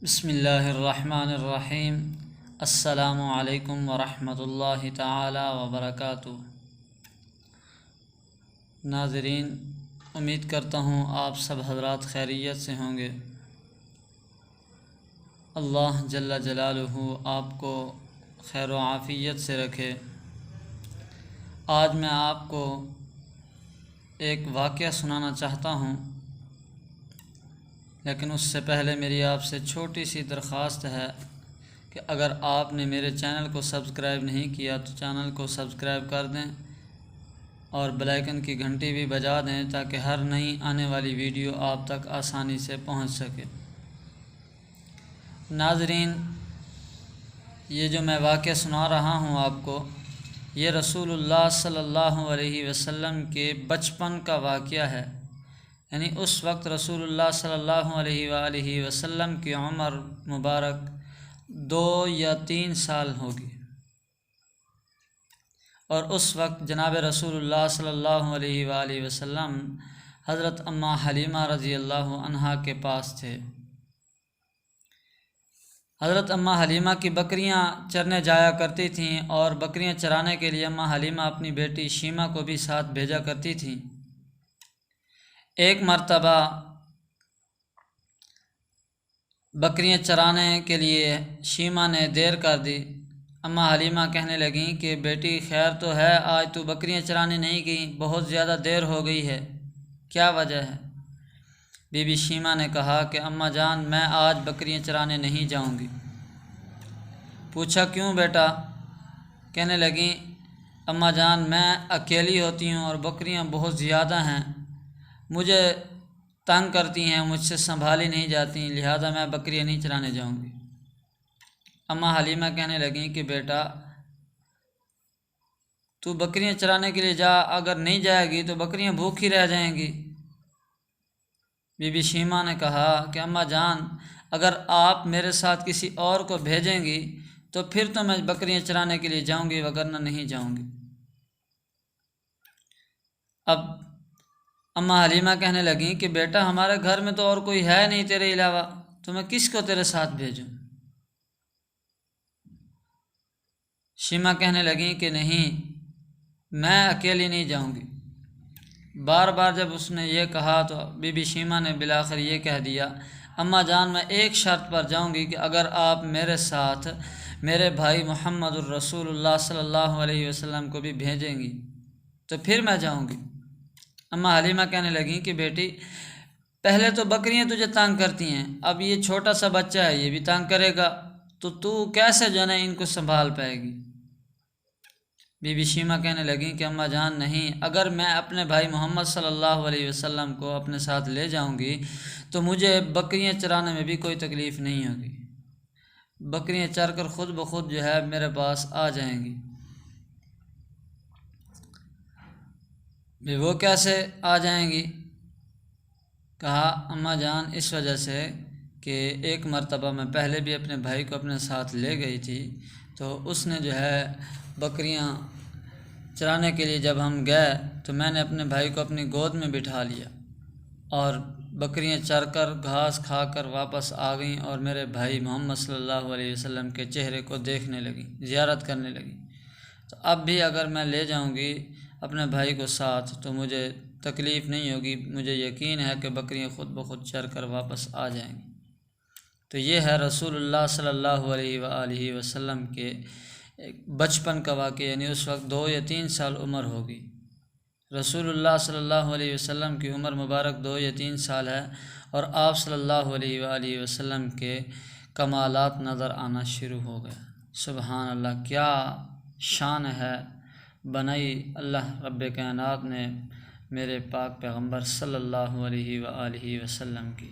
بسم اللہ الرحمن الرحیم۔ السلام علیکم ورحمۃ اللہ تعالی وبرکاتہ۔ ناظرین، امید کرتا ہوں آپ سب حضرات خیریت سے ہوں گے۔ اللہ جل جلالہ آپ کو خیر و عافیت سے رکھے۔ آج میں آپ کو ایک واقعہ سنانا چاہتا ہوں، لیکن اس سے پہلے میری آپ سے چھوٹی سی درخواست ہے کہ اگر آپ نے میرے چینل کو سبسکرائب نہیں کیا تو چینل کو سبسکرائب کر دیں اور بیل آئیکن کی گھنٹی بھی بجا دیں تاکہ ہر نئی آنے والی ویڈیو آپ تک آسانی سے پہنچ سکے۔ ناظرین، یہ جو میں واقعہ سنا رہا ہوں آپ کو، یہ رسول اللہ صلی اللہ علیہ وسلم کے بچپن کا واقعہ ہے۔ یعنی اس وقت رسول اللہ صلی اللہ علیہ وآلہ وسلم کی عمر مبارک 2 یا 3 سال ہوگی، اور اس وقت جناب رسول اللہ صلی اللہ علیہ وآلہ وسلم حضرت اماں حلیمہ رضی اللہ عنہا کے پاس تھے۔ حضرت اماں حلیمہ کی بکریاں چرنے جایا کرتی تھیں، اور بکریاں چرانے کے لیے اماں حلیمہ اپنی بیٹی شیمہ کو بھی ساتھ بھیجا کرتی تھیں۔ ایک مرتبہ بکریاں چرانے کے لیے شیمہ نے دیر کر دی۔ اماں حلیمہ کہنے لگیں کہ بیٹی خیر تو ہے، آج تو بکریاں چرانے نہیں گئیں، بہت زیادہ دیر ہو گئی ہے، کیا وجہ ہے؟ بی بی شیمہ نے کہا کہ اماں جان، میں آج بکریاں چرانے نہیں جاؤں گی۔ پوچھا کیوں بیٹا؟ کہنے لگیں اماں جان، میں اکیلی ہوتی ہوں اور بکریاں بہت زیادہ ہیں، مجھے تنگ کرتی ہیں، مجھ سے سنبھالی نہیں جاتی، لہذا میں بکریاں نہیں چرانے جاؤں گی۔ اماں حلیمہ کہنے لگیں کہ بیٹا تو بکریاں چرانے کے لیے جا، اگر نہیں جائے گی تو بکریاں بھوکھی رہ جائیں گی۔ بی بی شیمہ نے کہا کہ اماں جان، اگر آپ میرے ساتھ کسی اور کو بھیجیں گی تو پھر تو میں بکریاں چرانے کے لیے جاؤں گی، وگرنہ نہیں جاؤں گی۔ اب اماں حلیمہ کہنے لگیں کہ بیٹا ہمارے گھر میں تو اور کوئی ہے نہیں تیرے علاوہ، تو میں کس کو تیرے ساتھ بھیجوں؟ شیمہ کہنے لگیں کہ نہیں، میں اکیلی نہیں جاؤں گی۔ بار بار جب اس نے یہ کہا تو بی بی شیمہ نے بالآخر یہ کہہ دیا، اماں جان میں ایک شرط پر جاؤں گی کہ اگر آپ میرے ساتھ میرے بھائی محمد الرسول اللہ صلی اللہ علیہ وسلم کو بھی بھیجیں گی تو پھر میں جاؤں گی۔ اماں حلیمہ کہنے لگیں کہ بیٹی پہلے تو بکریاں تجھے تنگ کرتی ہیں، اب یہ چھوٹا سا بچہ ہے، یہ بھی تنگ کرے گا، تو کیسے جو ہے ان کو سنبھال پائے گی؟ بی بی شیمہ کہنے لگیں کہ اماں جان نہیں، اگر میں اپنے بھائی محمد صلی اللہ علیہ وسلم کو اپنے ساتھ لے جاؤں گی تو مجھے بکریاں چرانے میں بھی کوئی تکلیف نہیں ہوگی، بکریاں چر کر خود بخود جو ہے میرے پاس آ جائیں گی۔ وہ کیسے آ جائیں گی؟ کہا اماں جان اس وجہ سے کہ ایک مرتبہ میں پہلے بھی اپنے بھائی کو اپنے ساتھ لے گئی تھی، تو اس نے جو ہے بکریاں چرانے کے لیے جب ہم گئے تو میں نے اپنے بھائی کو اپنی گود میں بٹھا لیا، اور بکریاں چر کر گھاس کھا کر واپس آ گئیں، اور میرے بھائی محمد صلی اللہ علیہ وسلم کے چہرے کو دیکھنے لگیں، زیارت کرنے لگیں۔ تو اب بھی اگر میں لے جاؤں گی اپنے بھائی کو ساتھ تو مجھے تکلیف نہیں ہوگی، مجھے یقین ہے کہ بکریاں خود بخود چر کر واپس آ جائیں گی۔ تو یہ ہے رسول اللہ صلی اللہ علیہ وآلہ وسلم کے ایک بچپن کا واقعہ، یعنی اس وقت 2 یا 3 سال عمر ہوگی۔ رسول اللہ صلی اللہ علیہ وسلم کی عمر مبارک 2 یا 3 سال ہے، اور آپ صلی اللہ علیہ وآلہ وسلم کے کمالات نظر آنا شروع ہو گئے۔ سبحان اللہ، کیا شان ہے بنائی اللہ رب کائنات نے میرے پاک پیغمبر صلی اللہ علیہ وآلہ وسلم کی۔